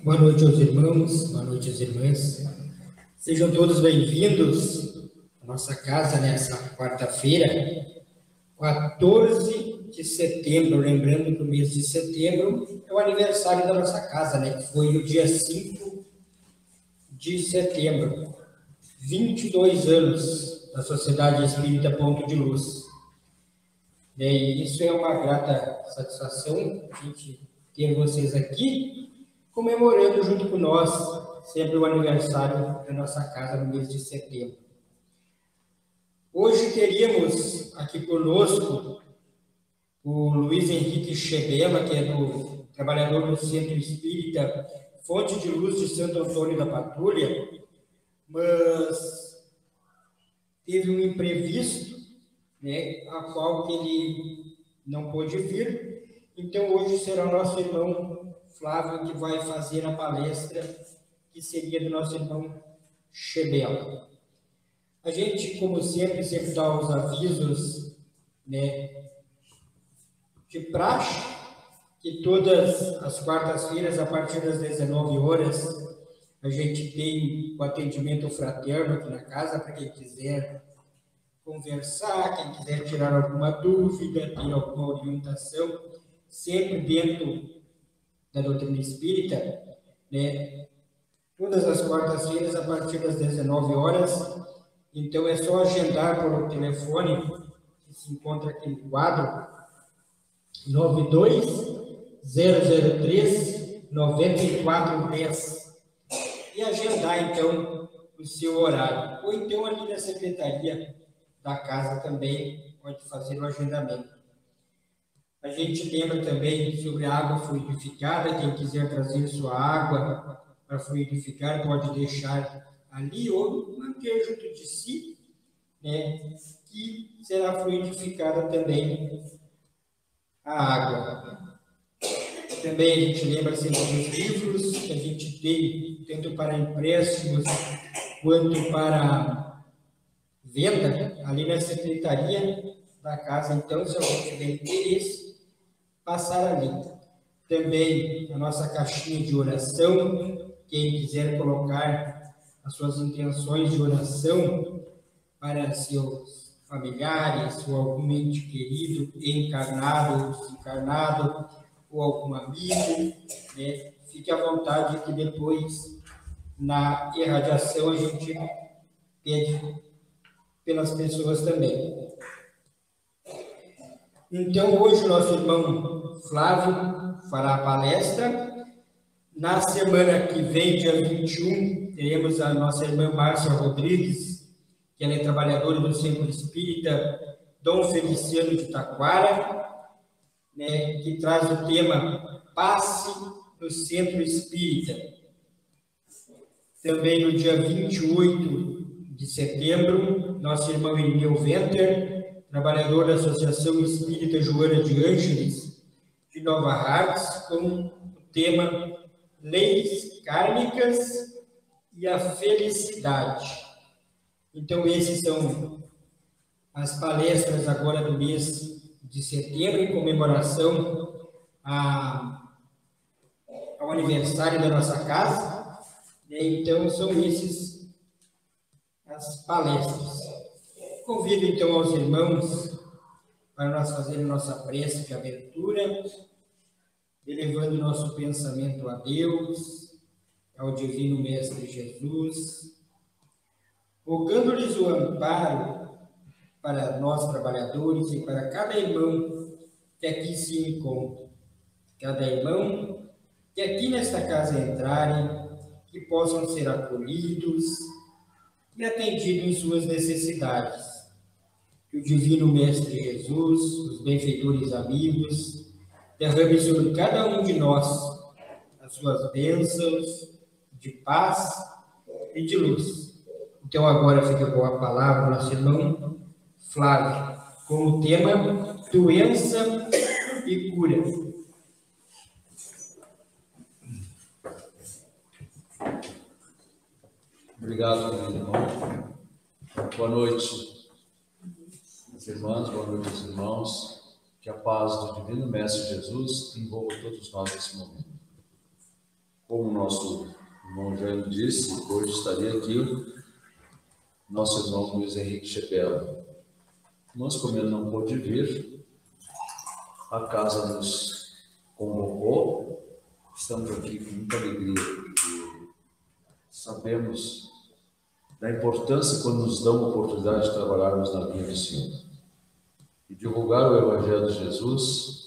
Boa noite aos irmãos, boa noite às irmãs. Sejam todos bem-vindos à nossa casa nessa quarta-feira, 14 de setembro. Lembrando que o mês de setembro é o aniversário da nossa casa, que foi no dia 5 de setembro. 22 anos da Sociedade Espírita Ponto de Luz. E isso é uma grata satisfação a gente ter vocês aqui, comemorando junto com nós sempre o aniversário da nossa casa no mês de setembro. Hoje teríamos aqui conosco o Luiz Henrique Chebela, que é do trabalhador do Centro Espírita Fonte de Luz de Santo Antônio da Patrulha, mas teve um imprevisto, a qual ele não pôde vir. Então hoje será o nosso irmão Flávio que vai fazer a palestra, que seria do nosso irmão Chebela. A gente, como sempre dá os avisos, de praxe, que todas as quartas-feiras, a partir das 19 horas, a gente tem o atendimento fraterno aqui na casa, para quem quiser conversar, quem quiser tirar alguma dúvida, ter alguma orientação, sempre dentro da doutrina espírita, todas as quartas-feiras, a partir das 19 horas. Então, é só agendar pelo telefone, que se encontra aqui no quadro, 92-003-9410, e agendar, então, o seu horário. Ou então, ali na secretaria da casa também, pode fazer o agendamento. A gente lembra também sobre a água fluidificada. Quem quiser trazer sua água para fluidificar, pode deixar ali ou manter junto de si, que será fluidificada também a água. Também a gente lembra sempre dos livros que a gente tem, tanto para empréstimos quanto para venda, ali na secretaria da casa. Então, se alguém tiver interesse, passar ali. Também a nossa caixinha de oração, quem quiser colocar as suas intenções de oração para seus familiares, ou algum ente querido, encarnado ou desencarnado, ou algum amigo, fique à vontade, que depois, na irradiação, a gente pede pelas pessoas também. Então, hoje o nosso irmão Flávio fará a palestra. Na semana que vem, dia 21, teremos a nossa irmã Márcia Rodrigues, que ela é trabalhadora do Centro Espírita Dom Feliciano de Taquara, que traz o tema Passe no Centro Espírita. Também no dia 28 de setembro, nosso irmão Irineu Venter, trabalhador da Associação Espírita Joana de Ângeles, de Nova Hartz, com o tema Leis Kármicas e a Felicidade. Então, esses são as palestras agora do mês de setembro, em comemoração ao aniversário da nossa casa. Então, são esses as palestras. Convido, então, aos irmãos para nós fazermos nossa prece de abertura, elevando nosso pensamento a Deus, ao Divino Mestre Jesus, rogando-lhes o amparo para nós trabalhadores e para cada irmão que aqui se encontra, cada irmão que aqui nesta casa entrarem, que possam ser acolhidos e atendidos em suas necessidades. Que o Divino Mestre Jesus, os benfeitores amigos, derrame sobre cada um de nós as suas bênçãos de paz e de luz. Então, agora fica com a palavra nosso irmão Flávio, com o tema Doença e Cura. Obrigado, querido irmão. Boa noite, irmãs, boa noite, irmãos. Que a paz do Divino Mestre Jesus envolva todos nós nesse momento. como o nosso irmão Jair disse, hoje estaria aqui nosso irmão Luiz Henrique Chepello. Mas, como ele não pôde vir, a casa nos convocou. Estamos aqui com muita alegria, porque sabemos da importância quando nos dão a oportunidade de trabalharmos na vinha do Senhor. E divulgar o Evangelho de Jesus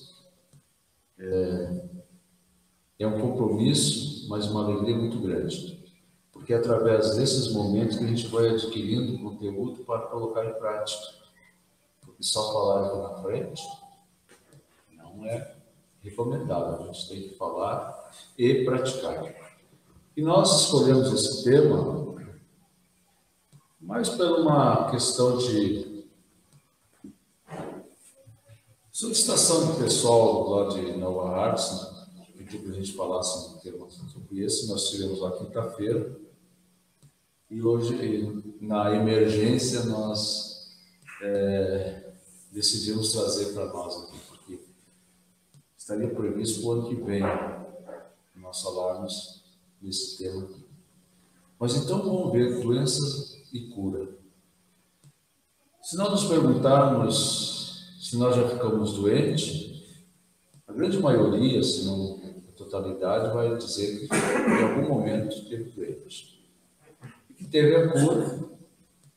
é um compromisso, mas uma alegria muito grande. Porque é através desses momentos que a gente vai adquirindo conteúdo para colocar em prática. Porque só falar aqui na frente não é recomendável. A gente tem que falar e praticar. E nós escolhemos esse tema mais por uma questão de solicitação do pessoal lá de Nova Hartz, pediu para a gente falasse um tema sobre isso. Nós tivemos lá quinta-feira e hoje, na emergência, nós decidimos trazer para nós aqui, porque estaria previsto para o ano que vem nós falarmos desse tema aqui. Mas então vamos ver doenças e cura. Se nós nos perguntarmos se nós já ficamos doentes, a grande maioria, se não a totalidade, vai dizer que em algum momento esteve doente. E que teve a cura,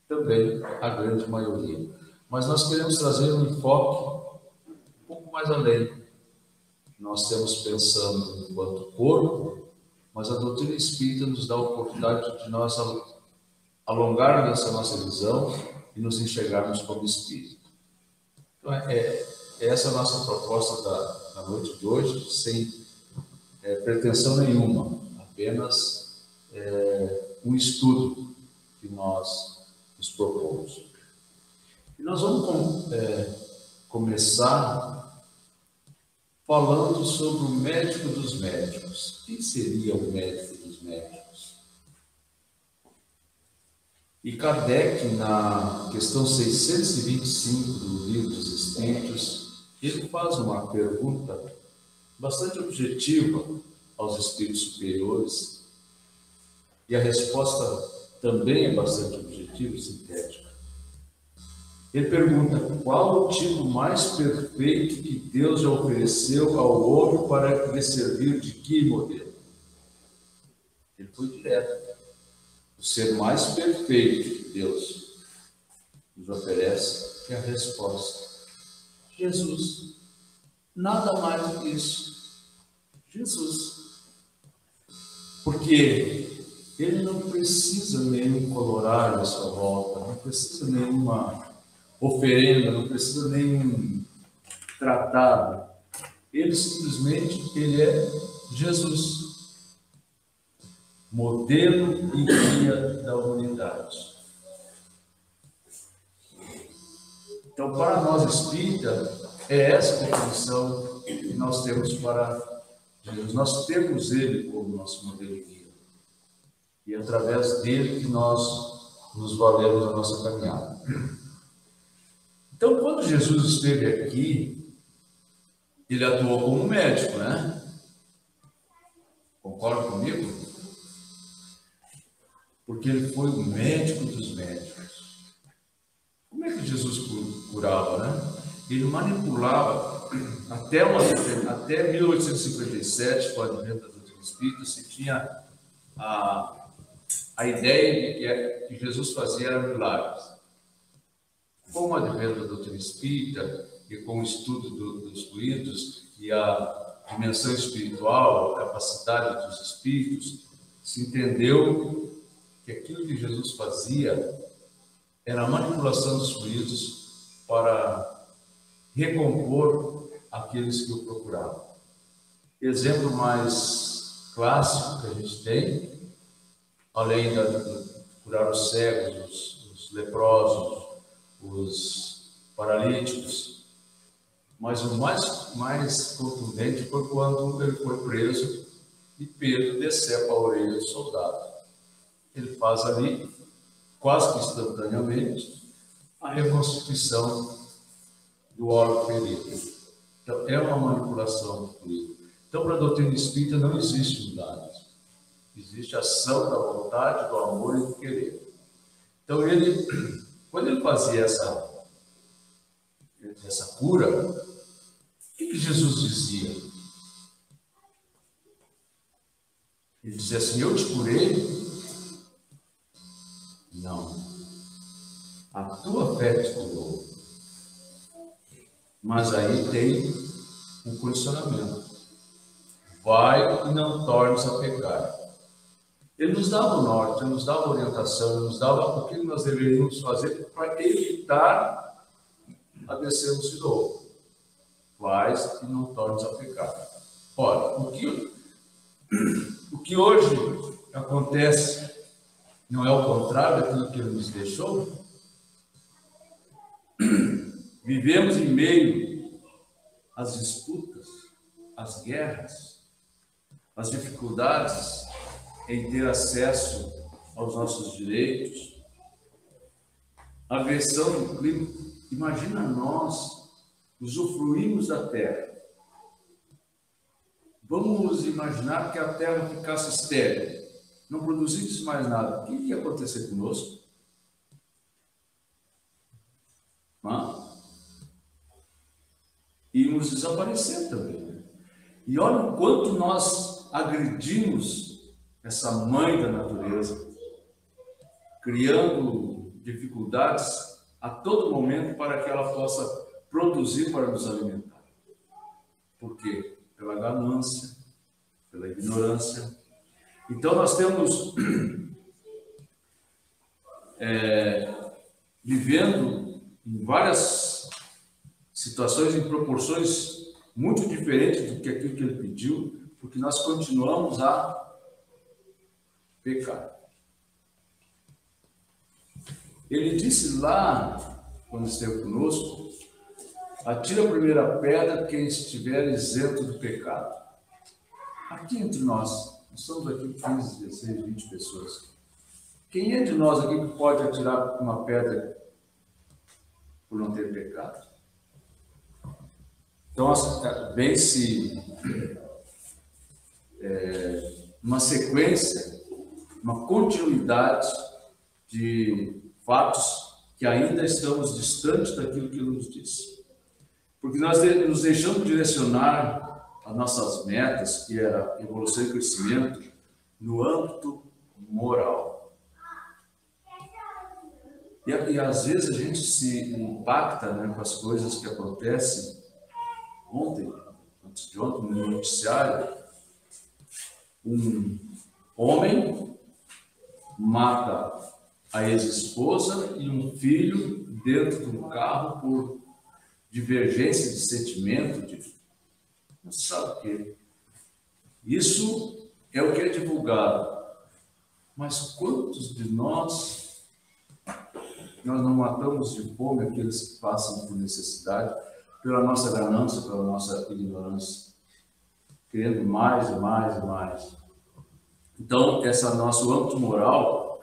também a grande maioria. Mas nós queremos trazer um enfoque um pouco mais além. Nós estamos pensando enquanto corpo, mas a doutrina espírita nos dá a oportunidade de nós alongarmos essa nossa visão e nos enxergarmos como espírito. Então, essa é a nossa proposta da noite de hoje, sem pretensão nenhuma, apenas um estudo que nós nos propomos. E nós vamos começar falando sobre o médico dos médicos. Quem seria o médico dos médicos? E Kardec, na questão 625 do Livro dos Espíritos, ele faz uma pergunta bastante objetiva aos espíritos superiores, e a resposta também é bastante objetiva e sintética. Ele pergunta: qual o tipo mais perfeito que Deus já ofereceu ao homem para lhe servir de que modelo? Ele foi direto. O ser mais perfeito que Deus nos oferece é a resposta: Jesus. Nada mais do que isso. Jesus. Porque ele não precisa nenhum colorário à sua volta, não precisa nenhuma oferenda, não precisa nenhum tratado. Ele simplesmente, ele é Jesus. Modelo e guia da humanidade. Então, para nós espíritas, é essa definição que nós temos para Jesus. Nós temos ele como nosso modelo e guia. E é através dele que nós nos valemos a nossa caminhada. Então, quando Jesus esteve aqui, ele atuou como médico, né? Concorda comigo? Porque ele foi o médico dos médicos. Como é que Jesus curava, né? Ele manipulava até 1857, com a advento da doutrina espírita, se tinha a ideia de que Jesus fazia milagres. Com o advento da doutrina espírita e com o estudo dos fluidos e a dimensão espiritual, a capacidade dos espíritos, se entendeu que aquilo que Jesus fazia era a manipulação dos fluidos para recompor aqueles que o procuravam. Exemplo mais clássico que a gente tem, além de curar os cegos, os leprosos, os paralíticos, mas o mais contundente foi quando ele foi preso e Pedro decepa a orelha do soldado. Ele faz ali, quase que instantaneamente, a reconstituição do órgão ferido. Então, é uma manipulação do fluido. Então, para a doutrina espírita não existe milagre. existe a ação da vontade, do amor e do querer. Então, quando ele fazia essa cura, o que Jesus dizia? Ele dizia assim: eu te curei? Não. A tua fé te curou. Mas aí tem um condicionamento. Vai e não tornes a pecar. Ele nos dava o norte, ele nos dava a orientação, ele nos dava o que nós deveríamos fazer para evitar a descermos de novo. Vais e não tornes a pecar. Ora, o que hoje acontece não é o contrário daquilo que ele nos deixou? Vivemos em meio às disputas, às guerras, às dificuldades em ter acesso aos nossos direitos, a agressão do clima. Imagina nós usufruímos da terra. Vamos imaginar que a terra ficasse estéril, não produzisse mais nada. O que ia acontecer conosco? Íamos desaparecer também. E olha o quanto nós agredimos essa mãe da natureza, criando dificuldades a todo momento para que ela possa produzir para nos alimentar. Por quê? Pela ganância, pela ignorância. Então nós temos vivendo em várias situações em proporções muito diferentes do que aquilo que ele pediu, porque nós continuamos a pecar. Ele disse lá, quando esteve conosco: atira a primeira pedra quem estiver isento do pecado. Aqui entre nós estamos aqui 15, 16, 20 pessoas. Quem é de nós aqui que pode atirar uma pedra por não ter pecado? Então, vem-se uma sequência, uma continuidade de fatos que ainda estamos distantes daquilo que ele nos disse. Porque nós nos deixamos direcionar as nossas metas, que era evolução e crescimento, no âmbito moral. E às vezes a gente se impacta, né, com as coisas que acontecem. Antes de ontem, no noticiário, um homem mata a ex-esposa e um filho dentro de um carro por divergência de sentimento, não sabe o quê. Isso é o que é divulgado. Mas quantos de nós não matamos de fome aqueles que passam por necessidade, pela nossa ganância, pela nossa ignorância, querendo mais e mais e mais? Então, esse nosso âmbito moral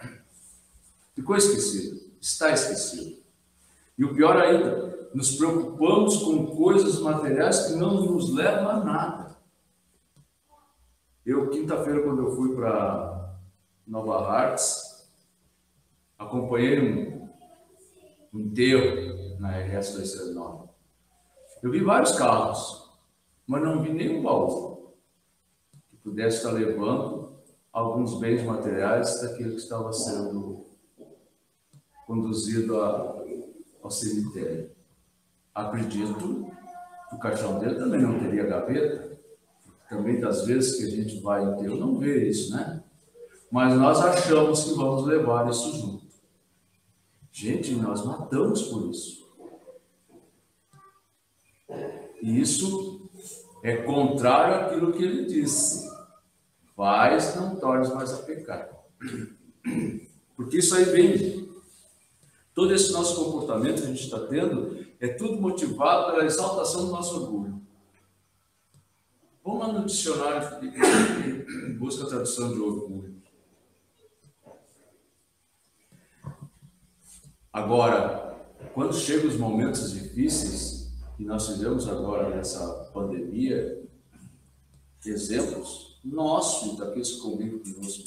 ficou esquecido, está esquecido. E o pior ainda, nos preocupamos com coisas materiais que não nos levam a nada. Eu, quinta-feira, quando eu fui para Nova Hartz, acompanhei um enterro na RS 209. Eu vi vários carros, mas não vi nenhum baú que pudesse estar levando alguns bens materiais daquele que estava sendo conduzido ao cemitério. Acredito que o caixão dele também não teria gaveta. Também das vezes que a gente vai em enterro não vê isso, né? Mas nós achamos que vamos levar isso junto. Gente, nós matamos por isso. E isso é contrário àquilo que ele disse: vais, não tornes mais a pecar. Porque isso aí vem. Todo esse nosso comportamento que a gente está tendo é tudo motivado pela exaltação do nosso orgulho. Vamos lá no dicionário que busca a tradução de orgulho. Agora, quando chegam os momentos difíceis que nós vivemos agora nessa pandemia, exemplos, nosso e daqueles que convivem conosco.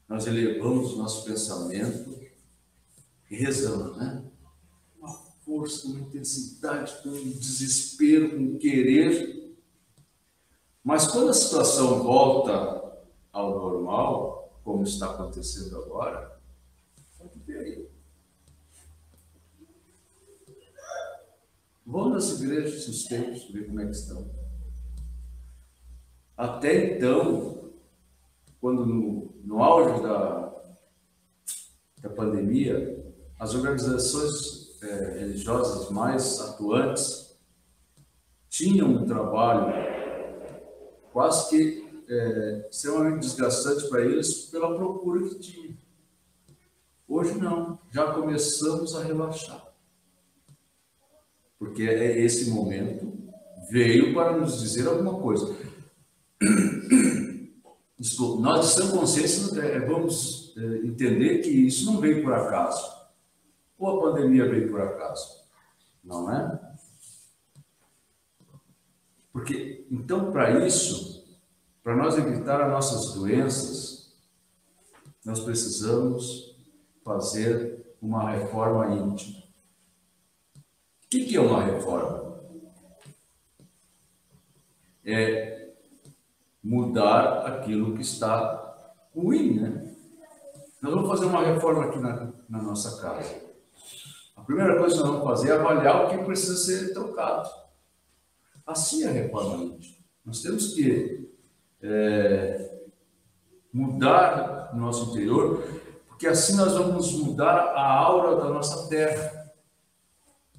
Nós elevamos o nosso pensamento e rezamos, né? Uma força, uma intensidade, com um desespero, com um querer. Mas quando a situação volta ao normal, como está acontecendo agora, pode ver aí. Vão nas igrejas, nos templos, ver como é que estão. Até então, quando no auge da pandemia, as organizações religiosas mais atuantes tinham um trabalho quase que extremamente desgastante para eles pela procura que tinha. Hoje não, já começamos a relaxar. Porque esse momento veio para nos dizer alguma coisa. Nós, de sã consciência, vamos entender que isso não veio por acaso. Ou a pandemia veio por acaso. Não é? Porque, então, para isso, para nós evitar as nossas doenças, nós precisamos fazer uma reforma íntima. O que é uma reforma? É mudar aquilo que está ruim, né? Nós vamos fazer uma reforma aqui na nossa casa. A primeira coisa que nós vamos fazer é avaliar o que precisa ser trocado. Assim é a reforma íntima. Nós temos que mudar o nosso interior, porque assim nós vamos mudar a aura da nossa terra.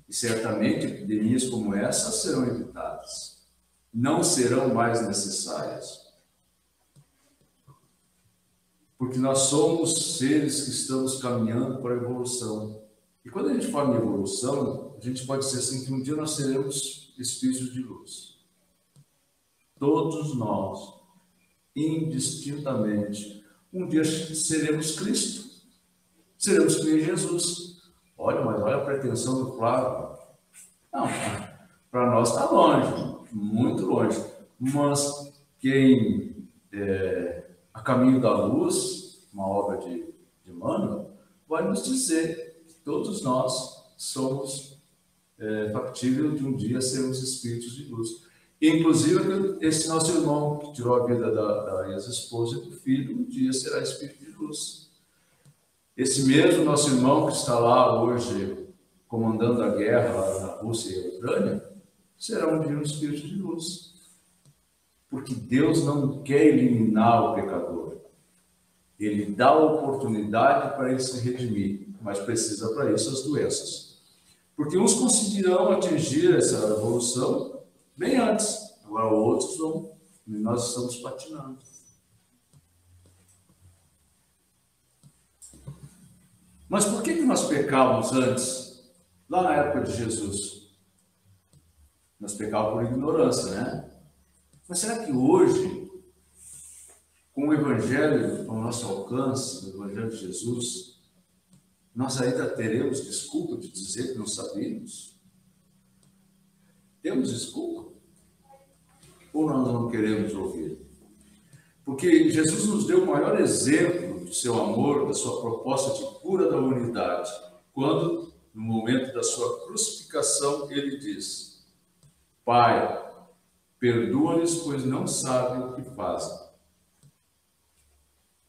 E certamente epidemias como essa serão evitadas. Não serão mais necessárias. Porque nós somos seres que estamos caminhando para a evolução. E quando a gente fala em evolução, a gente pode dizer assim que um dia nós seremos espíritos de luz. Todos nós, indistintamente, um dia seremos Cristo. Seremos que nem Jesus. Olha, mas olha a pretensão do Flávio. Não, para nós está longe, muito longe. Mas quem a caminho da luz, uma obra de Emmanuel, vai nos dizer que todos nós somos factíveis de um dia sermos espíritos de luz. Inclusive, esse nosso irmão que tirou a vida da ex-esposa e do filho, um dia será espírito de luz. Esse mesmo nosso irmão que está lá hoje, comandando a guerra lá na Rússia e na Ucrânia, será um dia um espírito de luz. Porque Deus não quer eliminar o pecador. Ele dá a oportunidade para ele se redimir, mas precisa para isso as doenças. Porque uns conseguirão atingir essa evolução bem antes, agora outros vão, e nós estamos patinando. Mas por que nós pecávamos antes, lá na época de Jesus? Nós pecávamos por ignorância, né? Mas será que hoje, com o Evangelho ao nosso alcance, o Evangelho de Jesus, nós ainda teremos desculpa de dizer que não sabíamos? Temos desculpa? Ou nós não queremos ouvir? Porque Jesus nos deu o maior exemplo do seu amor, da sua proposta de cura da humanidade, quando, no momento da sua crucificação, ele diz: Pai, perdoa-lhes, pois não sabem o que fazem.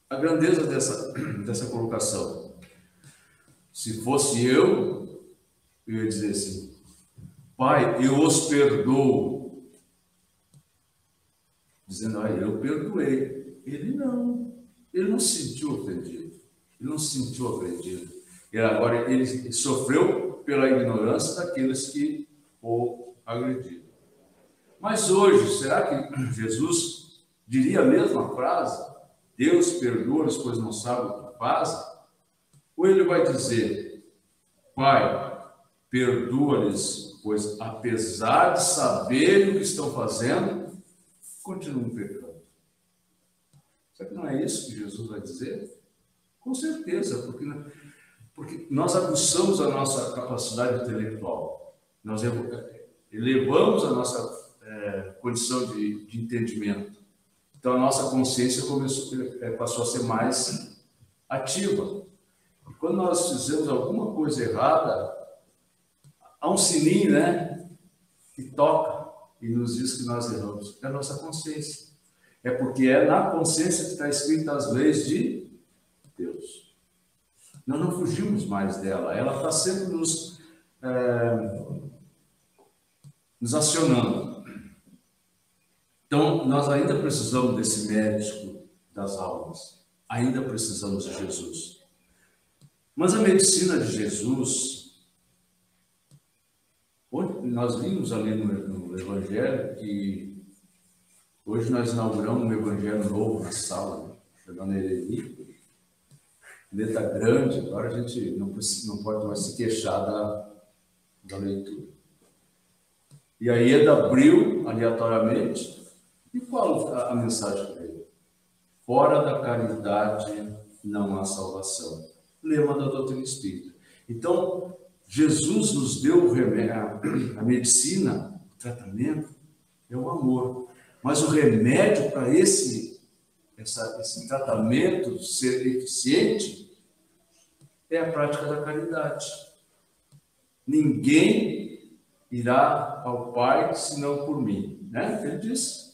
A grandeza dessa colocação. Se fosse eu ia dizer assim: Pai, eu os perdoo. Dizendo, eu perdoei. Ele não se sentiu ofendido. Ele não se sentiu ofendido. Agora, ele sofreu pela ignorância daqueles que o agrediram. Mas hoje, será que Jesus diria a mesma frase? Deus perdoa-lhes, pois não sabem o que fazem? Ou ele vai dizer, Pai, perdoa-lhes, pois apesar de saberem o que estão fazendo, continuam pecando. Será que não é isso que Jesus vai dizer? Com certeza, porque nós aguçamos a nossa capacidade intelectual, nós elevamos a nossa condição de entendimento. Então a nossa consciência passou a ser mais ativa. E quando nós fizemos alguma coisa errada, há um sininho, né, que toca e nos diz que nós erramos. É a nossa consciência. É porque é na consciência que está escrita as leis de Deus. Nós não fugimos mais dela. Ela está sempre nos acionando. Então, nós ainda precisamos desse médico das almas. Ainda precisamos de Jesus. Mas a medicina de Jesus, nós vimos ali no Evangelho que hoje nós inauguramos um Evangelho novo na sala, chamando Eleni, letra grande, agora a gente não pode mais se queixar da leitura. E a Ieda abriu aleatoriamente, e qual a mensagem dele? Fora da caridade não há salvação. Lema da doutrina espírita. Então, Jesus nos deu o remédio, a medicina, o tratamento, é o amor. Mas o remédio para esse tratamento ser eficiente é a prática da caridade. Ninguém irá ao Pai senão por mim. Né? Ele disse.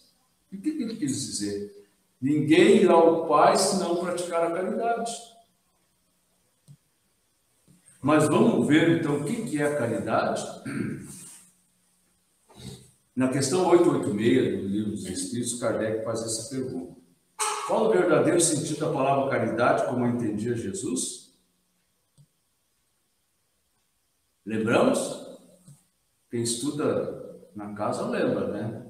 E o que ele quis dizer? Ninguém irá ao Pai senão praticar a caridade. Mas vamos ver, então, o que é a caridade? Na questão 886 do Livro dos Espíritos, Kardec faz essa pergunta. Qual o verdadeiro sentido da palavra caridade, como entendia Jesus? Lembramos? Quem estuda na casa lembra, né?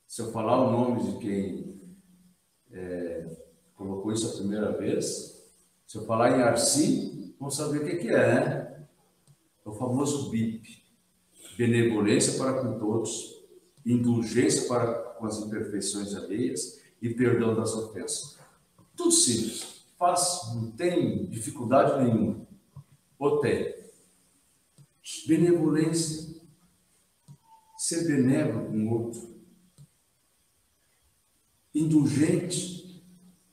Se eu falar o nome de quem colocou isso a primeira vez, se eu falar em Arci, vão saber o que é, né? É o famoso BIP. Benevolência para com todos, indulgência para com as imperfeições alheias e perdão das ofensas. Tudo simples, fácil, não tem dificuldade nenhuma. Ou tem? Benevolência, ser benévolo com o outro. Indulgente,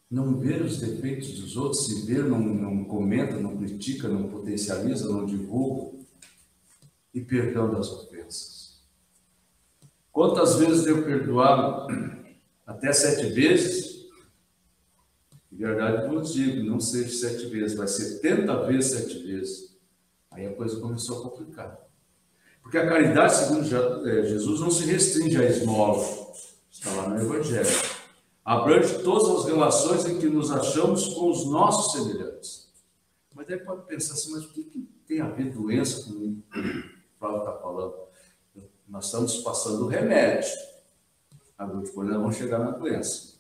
não ver os defeitos dos outros, se ver, não comenta, não critica, não potencializa, não divulga. E perdão das ofensas. Quantas vezes devo perdoar? Até 7 vezes? De verdade, eu digo, não seja 7 vezes, vai ser 70 vezes 7 vezes. Aí a coisa começou a complicar. Porque a caridade, segundo Jesus, não se restringe à esmola. Está lá no Evangelho. Abrange todas as relações em que nos achamos com os nossos semelhantes. Mas aí pode pensar assim, mas o que tem a ver doença com o que Paulo está falando? Nós estamos passando o remédio. Agora depois nós vamos chegar na doença.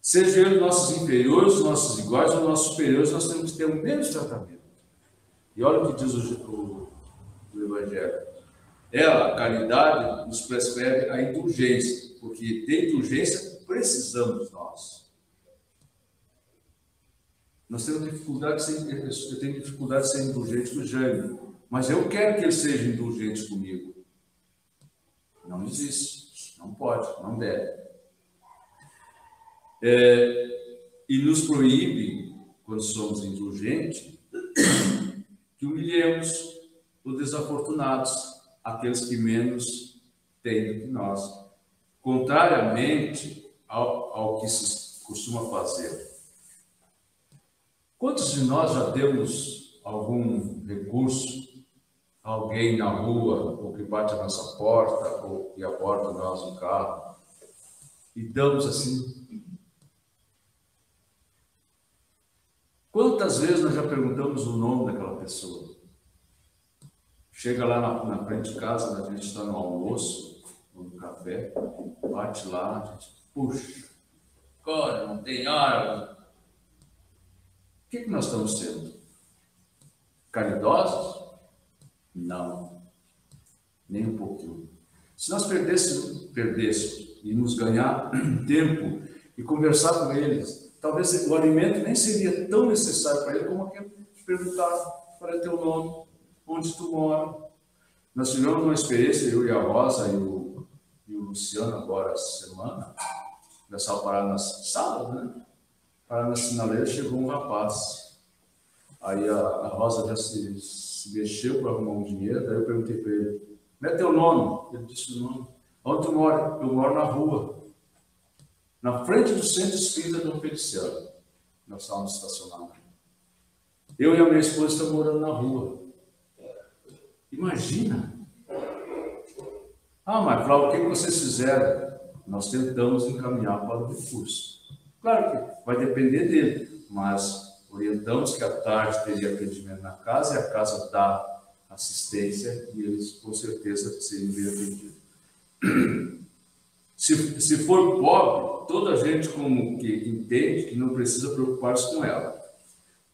Sejam eles nossos inferiores, nossos iguais ou nossos superiores, nós temos que ter o mesmo tratamento. E olha o que diz o Evangelho. Ela, a caridade, nos prescreve a indulgência, porque de indulgência precisamos nós. Nós temos dificuldade eu tenho dificuldade de ser indulgente com o Jânio, mas eu quero que ele seja indulgente comigo. Não existe, não pode, não deve. E nos proíbe, quando somos indulgentes, que humilhemos os desafortunados, aqueles que menos têm do que nós, contrariamente ao que se costuma fazer. Quantos de nós já demos algum recurso a alguém na rua, ou que bate a nossa porta, ou que aborda nós no carro, e damos assim? Quantas vezes nós já perguntamos o nome daquela pessoa? Chega lá na frente de casa, a gente está no almoço, ou no café, bate lá, a gente, puxa, agora não tem hora. O que nós estamos sendo? Caridosos? Não, nem um pouquinho. Se nós perdêssemos e nos ganhar tempo e conversar com eles, talvez o alimento nem seria tão necessário para ele como aquele que perguntar para teu nome, onde tu mora. Nós tivemos uma experiência, eu e a Rosa e o Luciano agora essa semana, começava a parar nas salas, né? Parar na sinaleira, chegou um rapaz. Aí a Rosa já se mexeu para arrumar um dinheiro, daí eu perguntei para ele, como é teu nome? Ele disse o nome. Onde tu mora? Eu moro na rua. Na frente do Centro Espírita Dom Feliciano. Nós estávamos estacionados. Eu e a minha esposa estamos morando na rua. Imagina. Ah, mas Flávio, o que vocês fizeram? Nós tentamos encaminhar para o recurso. Claro que vai depender dele, mas orientamos que à tarde teria atendimento na casa e a casa dá assistência e eles com certeza seriam bem atendidos. Se for pobre, toda a gente como que entende que não precisa preocupar-se com ela.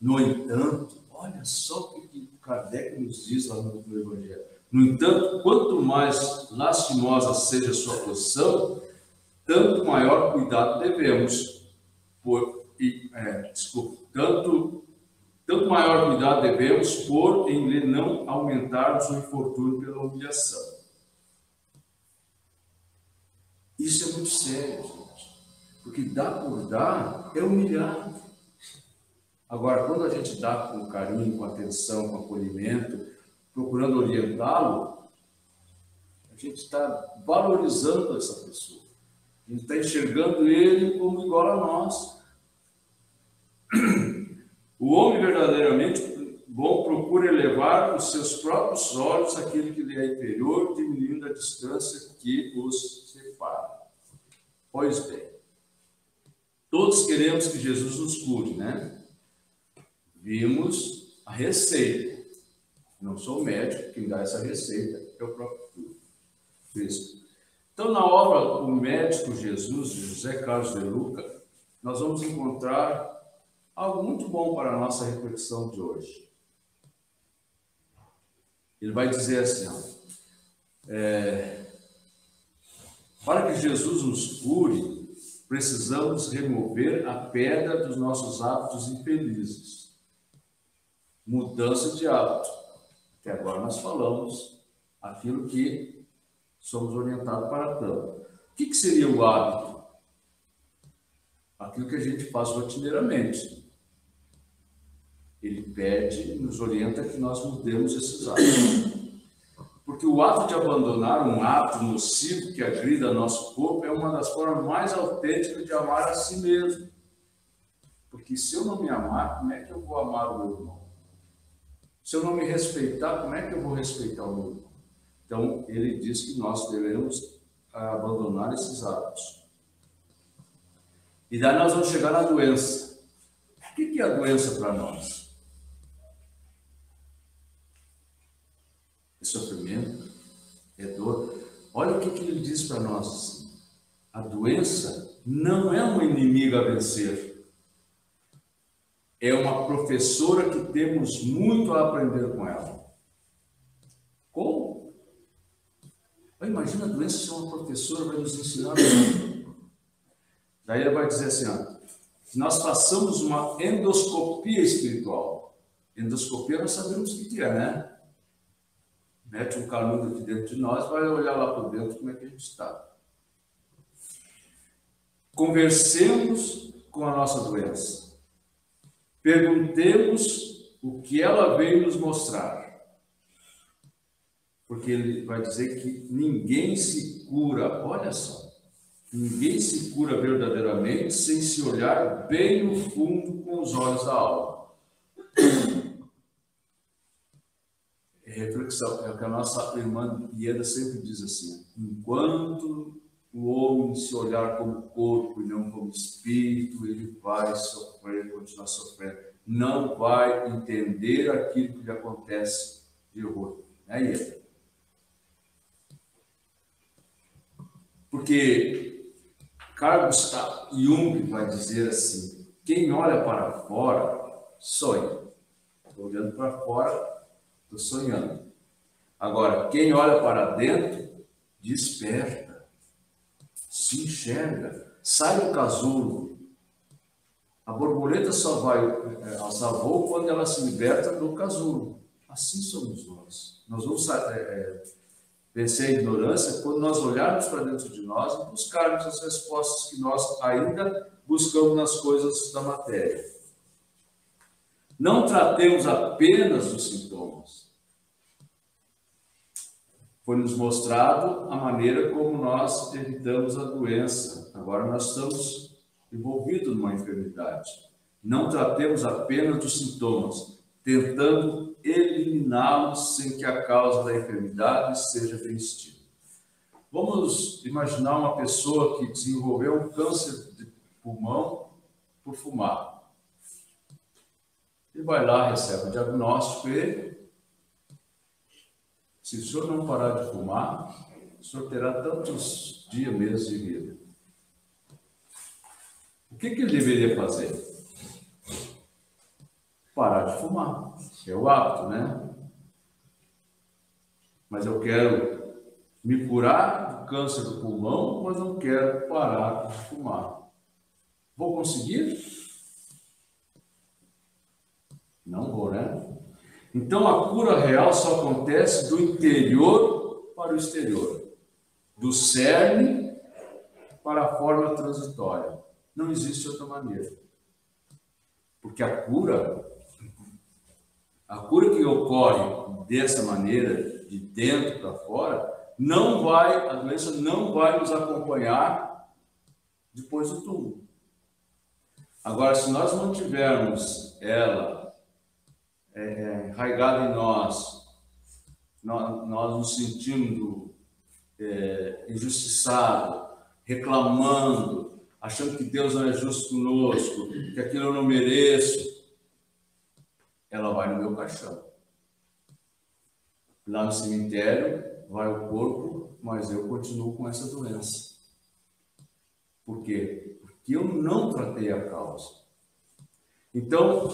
No entanto, olha só o que Kardec nos diz lá no Evangelho. No entanto, quanto mais lastimosa seja a sua posição, tanto maior cuidado devemos tanto maior cuidado devemos pôr em lhe não aumentarmos o infortúnio pela humilhação. Isso é muito sério, gente, porque dar por dar é humilhar. Agora, quando a gente dá com carinho, com atenção, com acolhimento, procurando orientá-lo, a gente está valorizando essa pessoa. A gente está enxergando ele como igual a nós. O homem verdadeiramente bom procura elevar os seus próprios olhos àquele que lhe é inferior, diminuindo a distância que os separa. Pois bem, todos queremos que Jesus nos cure, né? Vimos a receita. Não sou médico, quem dá essa receita é o próprio Cristo. Então, na obra O Médico Jesus, de José Carlos de Luca, nós vamos encontrar algo muito bom para a nossa reflexão de hoje. Ele vai dizer assim, para que Jesus nos cure, precisamos remover a pedra dos nossos hábitos infelizes. Mudança de hábito. Até agora nós falamos aquilo que somos orientados para tanto. O que seria o hábito? Aquilo que a gente faz rotineiramente. Ele pede, nos orienta que nós mudemos esses hábitos. Porque o ato de abandonar um hábito nocivo que agrida nosso corpo é uma das formas mais autênticas de amar a si mesmo. Porque se eu não me amar, como é que eu vou amar o meu irmão? Se eu não me respeitar, como é que eu vou respeitar o meu irmão? Então, ele diz que nós devemos abandonar esses hábitos. E daí nós vamos chegar na doença. O que é a doença para nós? É sofrimento, é dor. Olha o que ele diz para nós. A doença não é uma inimiga a vencer. É uma professora que temos muito a aprender com ela. Como? Imagina a doença ser uma professora, vai nos ensinar muito. Daí ele vai dizer assim, que nós façamos uma endoscopia espiritual. Endoscopia nós sabemos o que é, né? Mete um canudo aqui dentro de nós, vai olhar lá por dentro como é que a gente está. Conversemos com a nossa doença. Perguntemos o que ela veio nos mostrar. Porque ele vai dizer que ninguém se cura, olha só, ninguém se cura verdadeiramente sem se olhar bem no fundo com os olhos da alma. É reflexão, é o que a nossa irmã Ieda sempre diz assim, enquanto o homem se olhar como corpo e não como espírito, ele vai sofrer, continuar sofrendo. Não vai entender aquilo que lhe acontece de horror. Né, Ieda? Porque Carl Gustav Jung vai dizer assim, quem olha para fora, sonha. Estou olhando para fora, estou sonhando. Agora, quem olha para dentro, desperta. Se enxerga, sai do casulo. A borboleta só voa quando ela se liberta do casulo. Assim somos nós. Nós vamos vencer a ignorância quando nós olharmos para dentro de nós e buscarmos as respostas que nós ainda buscamos nas coisas da matéria. Não tratemos apenas os sintomas. Foi nos mostrado a maneira como nós evitamos a doença. Agora nós estamos envolvidos numa enfermidade. Não tratemos apenas dos sintomas, tentando eliminá-los sem que a causa da enfermidade seja vencida. Vamos imaginar uma pessoa que desenvolveu um câncer de pulmão por fumar. Ele vai lá, recebe o diagnóstico e, se o senhor não parar de fumar, o senhor terá tantos dias, meses de vida. O que ele deveria fazer? Parar de fumar. É o hábito, né? Mas eu quero me curar do câncer do pulmão, mas não quero parar de fumar. Vou conseguir? Não vou, né? Então a cura real só acontece do interior para o exterior, do cerne para a forma transitória. Não existe outra maneira. Porque a cura que ocorre dessa maneira, de dentro para fora, a doença não vai nos acompanhar depois do túmulo. Agora, se nós mantivermos ela enraizada em nós nos sentindo injustiçados, reclamando, achando que Deus não é justo conosco, que aquilo eu não mereço, ela vai no meu caixão. Lá no cemitério vai o corpo, mas eu continuo com essa doença. Por quê? Porque eu não tratei a causa. Então,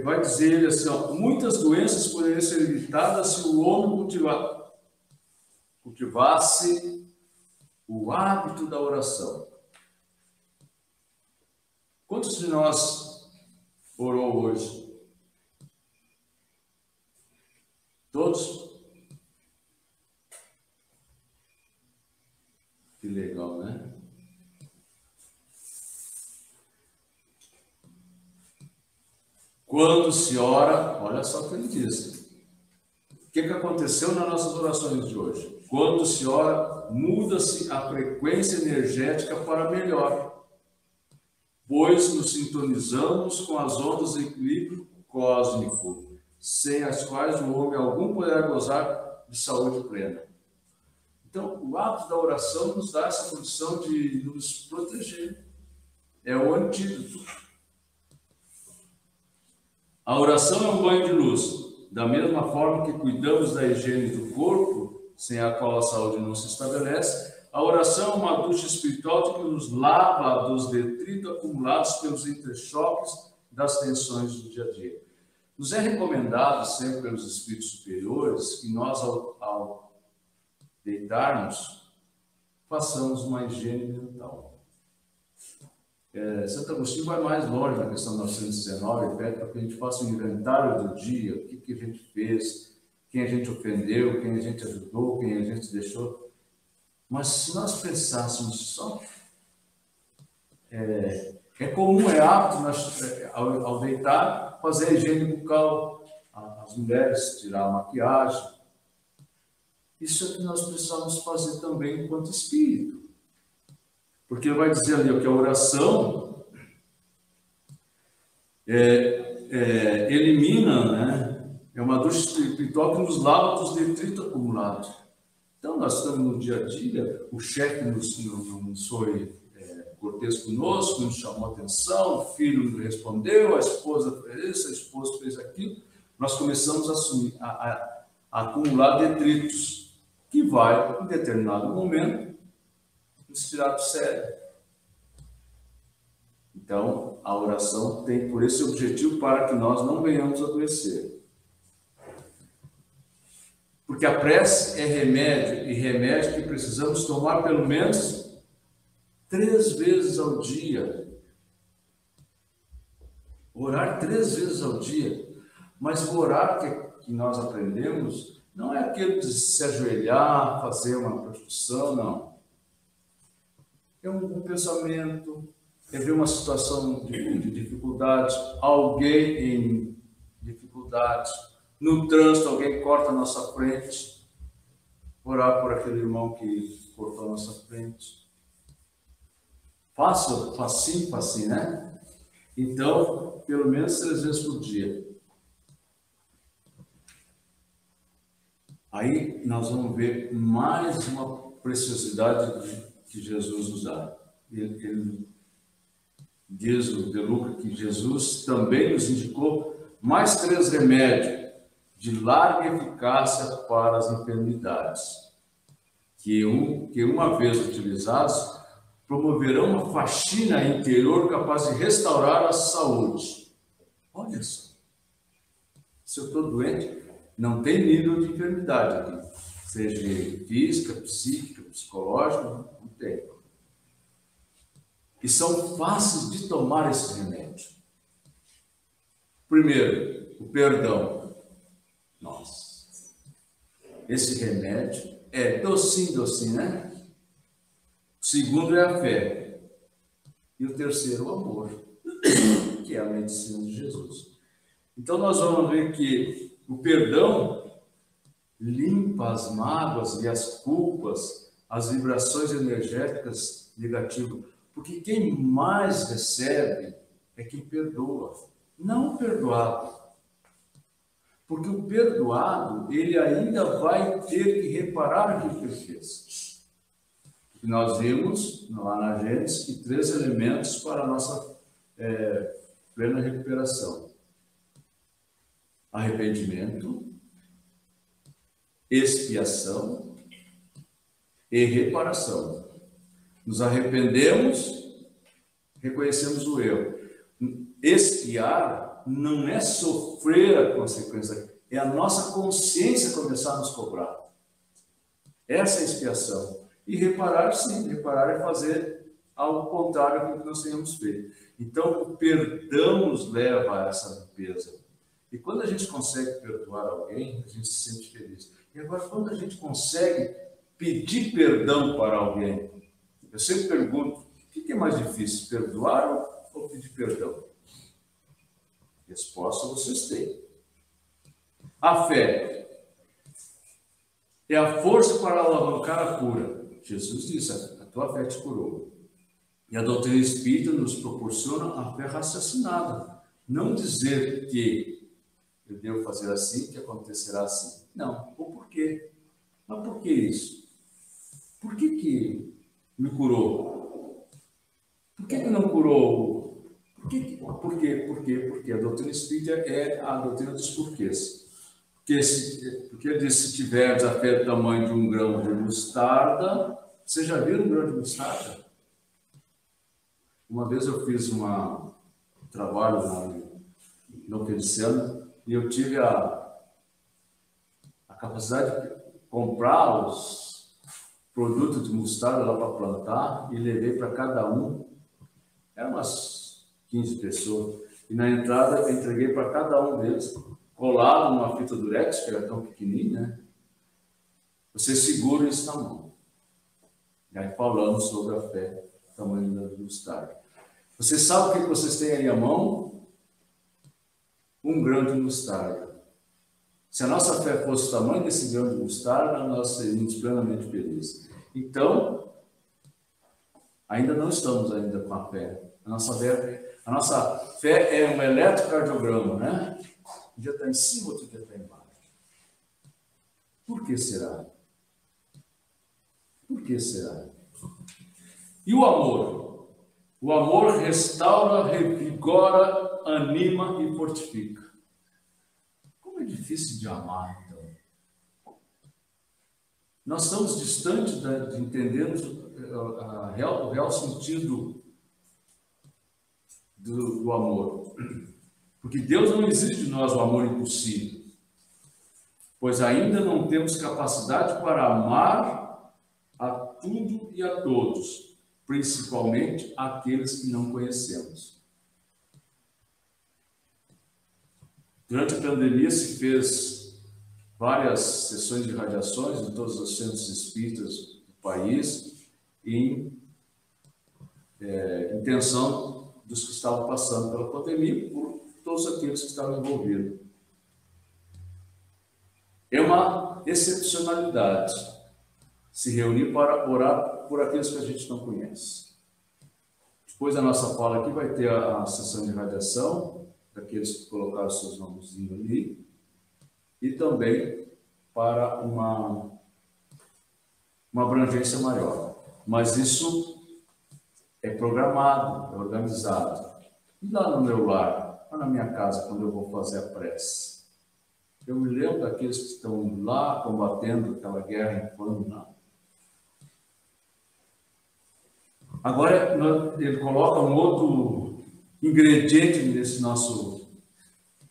vai dizer ele assim, ó, muitas doenças poderiam ser evitadas se o homem cultivasse o hábito da oração. Quantos de nós orou hoje? Todos? Que legal, né? Quando se ora, olha só o que ele diz. O que aconteceu nas nossas orações de hoje? Quando se ora, muda-se a frequência energética para melhor, pois nos sintonizamos com as ondas de equilíbrio cósmico, sem as quais o homem algum poderá gozar de saúde plena. Então, o hábito da oração nos dá essa condição de nos proteger. É o antídoto. A oração é um banho de luz. Da mesma forma que cuidamos da higiene do corpo, sem a qual a saúde não se estabelece, a oração é uma ducha espiritual que nos lava dos detritos acumulados pelos entrechoques das tensões do dia a dia. Nos é recomendado sempre pelos espíritos superiores que nós, ao deitarmos, façamos uma higiene mental. Santo Agostinho vai mais longe na questão 919, pede para que a gente faça um inventário do dia, o que a gente fez, quem a gente ofendeu, quem a gente ajudou, quem a gente deixou. Mas se nós pensássemos só, é comum, é apto, ao deitar, fazer a higiene bucal, as mulheres tirar a maquiagem. Isso é que nós precisamos fazer também enquanto espírito. Porque ele vai dizer ali que a oração elimina, né? É uma ducha espiritual que nos lava dos detritos acumulados. Então, nós estamos no dia a dia, o chefe nos foi cortês conosco, nos chamou a atenção, o filho nos respondeu, a esposa fez isso, a esposa fez aquilo. Nós começamos a acumular detritos, que vai, em determinado momento, nos tirar do sério. Então, a oração tem por esse objetivo para que nós não venhamos a adoecer. Porque a prece é remédio, e remédio que precisamos tomar pelo menos 3 vezes ao dia. Orar 3 vezes ao dia. Mas o orar que nós aprendemos Não é aquele de se ajoelhar, fazer uma prostituição, não. É um pensamento, é ver uma situação de dificuldade, alguém em dificuldade, no trânsito alguém corta a nossa frente, orar por aquele irmão que cortou a nossa frente. Fácil, facinho, facinho, né? Então, pelo menos 3 vezes por dia. Aí nós vamos ver mais uma preciosidade que Jesus nos dá. Ele diz o De Luca que Jesus também nos indicou mais 3 remédios de larga eficácia para as enfermidades, que uma vez utilizados, promoverão uma faxina interior capaz de restaurar a saúde. Olha só. Se eu estou doente, não tem nível de enfermidade aqui. Seja física, psíquica, psicológica, não tem. E são fáceis de tomar esse remédio. Primeiro, o perdão. Nossa. Esse remédio é docinho, né? O segundo é a fé. E o terceiro, o amor, que é a medicina de Jesus. Então, nós vamos ver que o perdão limpa as mágoas e as culpas, as vibrações energéticas negativas. Porque quem mais recebe é quem perdoa, não o perdoado. Porque o perdoado, ele ainda vai ter que reparar aquilo que ele fez. E nós vimos lá na Gênesis que 3 elementos para a nossa plena recuperação: arrependimento, expiação e reparação. Nos arrependemos, reconhecemos o erro. Expiar não é sofrer a consequência, é a nossa consciência começar a nos cobrar. Essa é a expiação. E reparar, sim, reparar é fazer ao contrário do que nós tenhamos feito. Então, o perdão nos leva a essa limpeza. E quando a gente consegue perdoar alguém, a gente se sente feliz. E agora, quando a gente consegue pedir perdão para alguém, eu sempre pergunto, o que é mais difícil, perdoar ou pedir perdão? Resposta vocês têm. A fé é a força para alavancar a cura. Jesus disse, a tua fé te curou. E a doutrina espírita nos proporciona a fé raciocinada. Não dizer que eu devo fazer assim, que acontecerá assim. Não, o porquê. Mas por que isso? Por que me curou? Por que não curou? Por quê? Porque a doutrina espírita é a doutrina dos porquês. Porque ele diz, se tiveres a fé do tamanho de um grão de mostarda, você já viu um grão de mostarda? Uma vez eu fiz um trabalho no Feliciano e eu tive a capacidade de comprar os produtos de mostarda lá para plantar e levei para cada um. Eram umas 15 pessoas. E na entrada eu entreguei para cada um deles, colado numa fita durex, que era tão pequenininha, né? Você segura isso na mão. E aí falando sobre a fé, tamanho da mostarda. Você sabe o que vocês têm aí à mão? Um grão de mostarda. Se a nossa fé fosse o tamanho desse grão de mostarda, nós seríamos plenamente felizes. Então, ainda não estamos ainda com a fé. A nossa fé é um eletrocardiograma, né? Um dia está em cima, outro dia está embaixo. Por que será? Por que será? E o amor? O amor restaura, revigora, anima e fortifica. Como é difícil de amar, então. Nós estamos distantes de entendermos o real sentido do amor. Porque Deus não exige de nós o amor impossível, pois ainda não temos capacidade para amar a tudo e a todos, principalmente aqueles que não conhecemos. Durante a pandemia se fez várias sessões de radiações em todos os centros espíritas do país, em intenção dos que estavam passando pela pandemia, por todos aqueles que estavam envolvidos. É uma excepcionalidade se reunir para orar por aqueles que a gente não conhece. Depois da nossa fala aqui vai ter a sessão de radiação, daqueles que colocaram seus nomes ali, e também para uma abrangência maior. Mas isso é programado, é organizado. E lá no meu lar, lá na minha casa, quando eu vou fazer a prece, eu me lembro daqueles que estão lá combatendo aquela guerra infame lá. Agora, ele coloca um outro ingrediente nesse nosso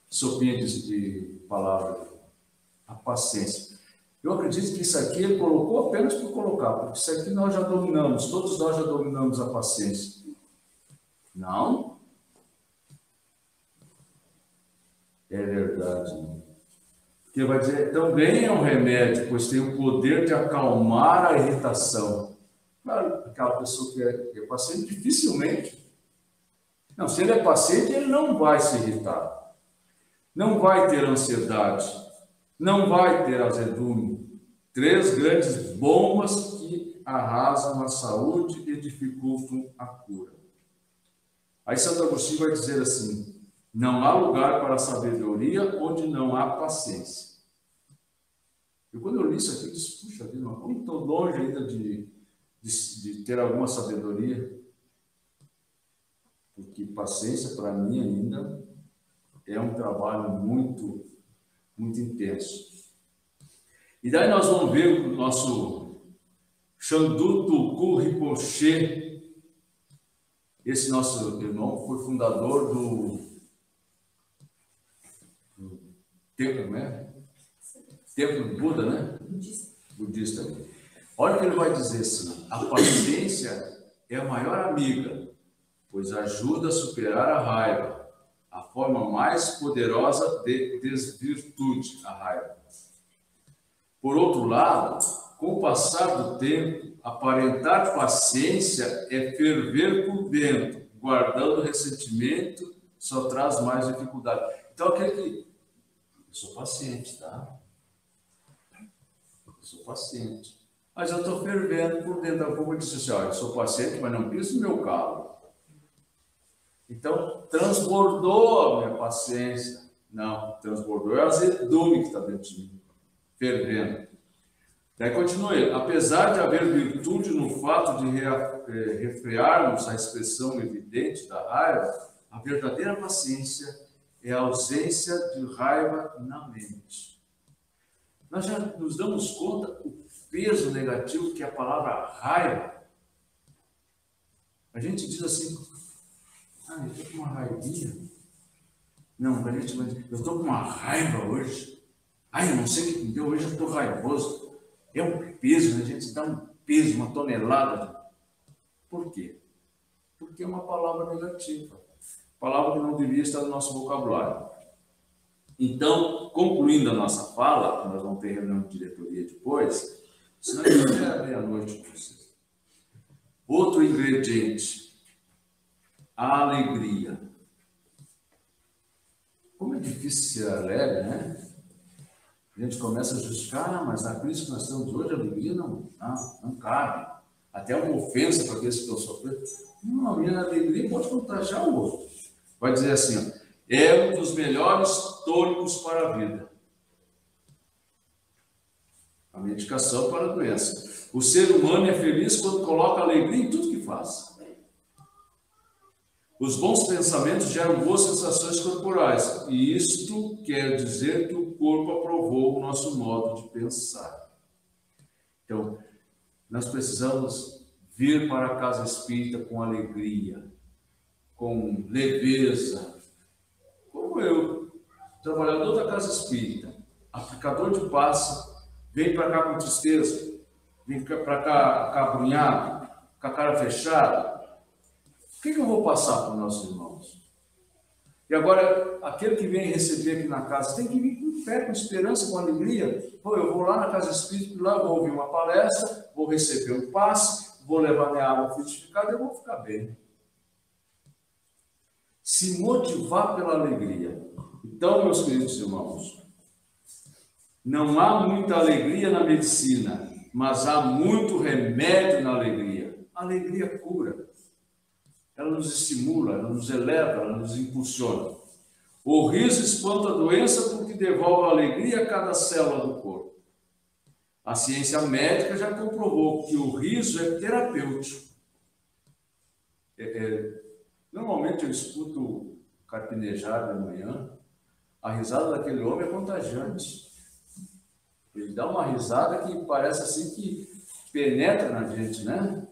sopinha de palavra, a paciência. Eu acredito que isso aqui ele colocou apenas por colocar, porque isso aqui nós já dominamos, todos nós já dominamos a paciência. Não? É verdade, não. Porque vai dizer, também é um remédio, pois tem o poder de acalmar a irritação. Claro, aquela pessoa que é paciente, dificilmente. Não, se ele é paciente, ele não vai se irritar. Não vai ter ansiedade. Não vai ter azedume. 3 grandes bombas que arrasam a saúde e dificultam a cura. Aí Santo Agostinho vai dizer assim, não há lugar para a sabedoria onde não há paciência. E quando eu li isso aqui, eu disse, puxa vida, mas como estou longe ainda de ter alguma sabedoria? Porque paciência, para mim, ainda é um trabalho muito, muito intenso. E daí nós vamos ver o nosso Chandu Tulku Rinpoche. Esse nosso irmão foi fundador do templo, né? Templo do Buda, né? Budista. Olha o que ele vai dizer assim, a paciência é a maior amiga, pois ajuda a superar a raiva, a forma mais poderosa de desvirtude, a raiva. Por outro lado, com o passar do tempo, aparentar paciência é ferver por dentro, guardando ressentimento, só traz mais dificuldade. Então, aquele que... Eu sou paciente, tá? Eu sou paciente. Mas eu estou fervendo por dentro. Como eu disse assim, olha, eu sou paciente, mas não piso no meu calo. Então, transbordou a minha paciência. Não, transbordou é o azedume que está dentro de mim, fervendo. Daí continua ele. Apesar de haver virtude no fato de refrearmos a expressão evidente da raiva, a verdadeira paciência é a ausência de raiva na mente. Nós já nos damos conta do peso negativo que é a palavra raiva. A gente diz assim, eu estou com uma raivinha. Não, a gente vai dizer, eu estou com uma raiva hoje. Eu não sei o que me deu hoje, eu estou raivoso. É um peso, né? A gente dá um peso, uma tonelada. Por quê? Porque é uma palavra negativa. Palavra que não devia estar no nosso vocabulário. Então, concluindo a nossa fala, nós vamos ter reunião de diretoria depois, senão eu vou até meia-noite com vocês. Outro ingrediente, a alegria. Como é difícil ser alegre, né? A gente começa a justificar, mas na crise que nós estamos hoje, a alegria não cabe. Até uma ofensa para aqueles que estão sofrendo. Não, a minha alegria pode contagiar o outro. Vai dizer assim, é um dos melhores tônicos para a vida. A medicação para a doença. O ser humano é feliz quando coloca alegria em tudo que faz. Os bons pensamentos geram boas sensações corporais. E isto quer dizer que o corpo aprovou o nosso modo de pensar. Então, nós precisamos vir para a casa espírita com alegria, com leveza. Como eu, trabalhador da casa espírita, aplicador de passe, vem para cá com tristeza, vem para cá acabrunhado, com a cara fechada. O que eu vou passar para os nossos irmãos? E agora, aquele que vem receber aqui na casa, tem que vir com fé, com esperança, com alegria. Pô, eu vou lá na Casa Espírita, lá vou ouvir uma palestra, vou receber um passe, vou levar minha água frutificada, eu vou ficar bem. Se motivar pela alegria. Então, meus queridos irmãos, não há muita alegria na medicina, mas há muito remédio na alegria. A alegria cura. Ela nos estimula, ela nos eleva, ela nos impulsiona. O riso espanta a doença porque devolve a alegria a cada célula do corpo. A ciência médica já comprovou que o riso é terapêutico. Normalmente eu escuto carpinejar de manhã, a risada daquele homem é contagiante. Ele dá uma risada que parece assim que penetra na gente, né?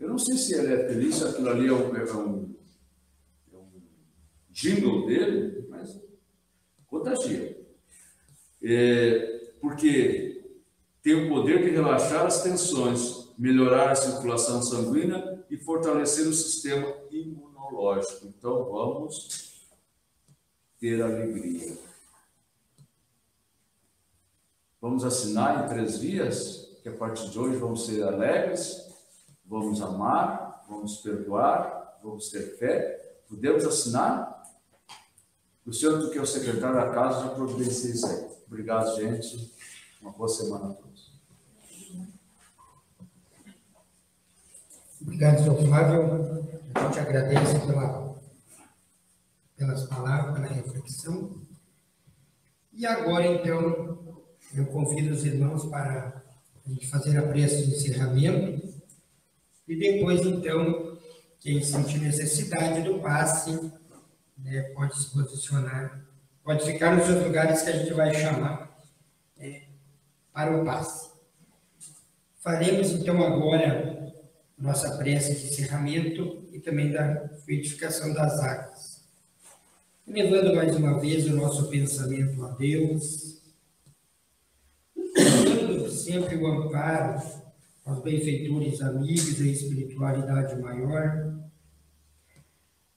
Eu não sei se ele é feliz, se aquilo ali é um jingle dele, mas contagia. Porque tem o poder de relaxar as tensões, melhorar a circulação sanguínea e fortalecer o sistema imunológico. Então, vamos ter alegria. Vamos assinar em 3 vias, que a partir de hoje vamos ser alegres, vamos amar, vamos perdoar, vamos ter fé. Podemos assinar? O senhor, que é o secretário da casa, já providencia isso aí. Obrigado, gente. Uma boa semana a todos. Obrigado, senhor Flávio. A gente agradece pelas palavras, pela reflexão. E agora, então, eu convido os irmãos para a gente fazer a prece de encerramento. E depois, então, quem sentir necessidade do passe, né, pode se posicionar, pode ficar nos seus lugares que a gente vai chamar para o passe. Faremos, então, agora nossa prece de encerramento e também da frutificação das águas. Levando mais uma vez o nosso pensamento a Deus, dando sempre o amparo aos benfeitores amigos da espiritualidade maior,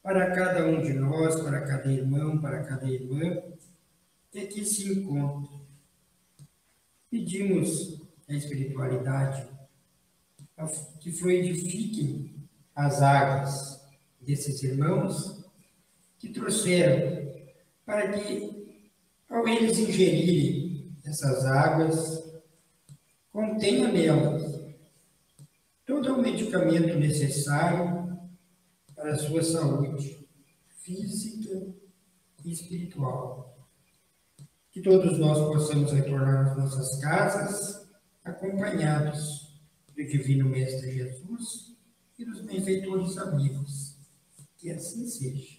para cada um de nós, para cada irmão, para cada irmã, que aqui se encontra. Pedimos à espiritualidade que fluidifiquem as águas desses irmãos que trouxeram, para que, ao eles ingerirem essas águas, contenha nelas todo o medicamento necessário para a sua saúde física e espiritual. Que todos nós possamos retornar às nossas casas, acompanhados do Divino Mestre Jesus e dos benfeitores amigos. Que assim seja.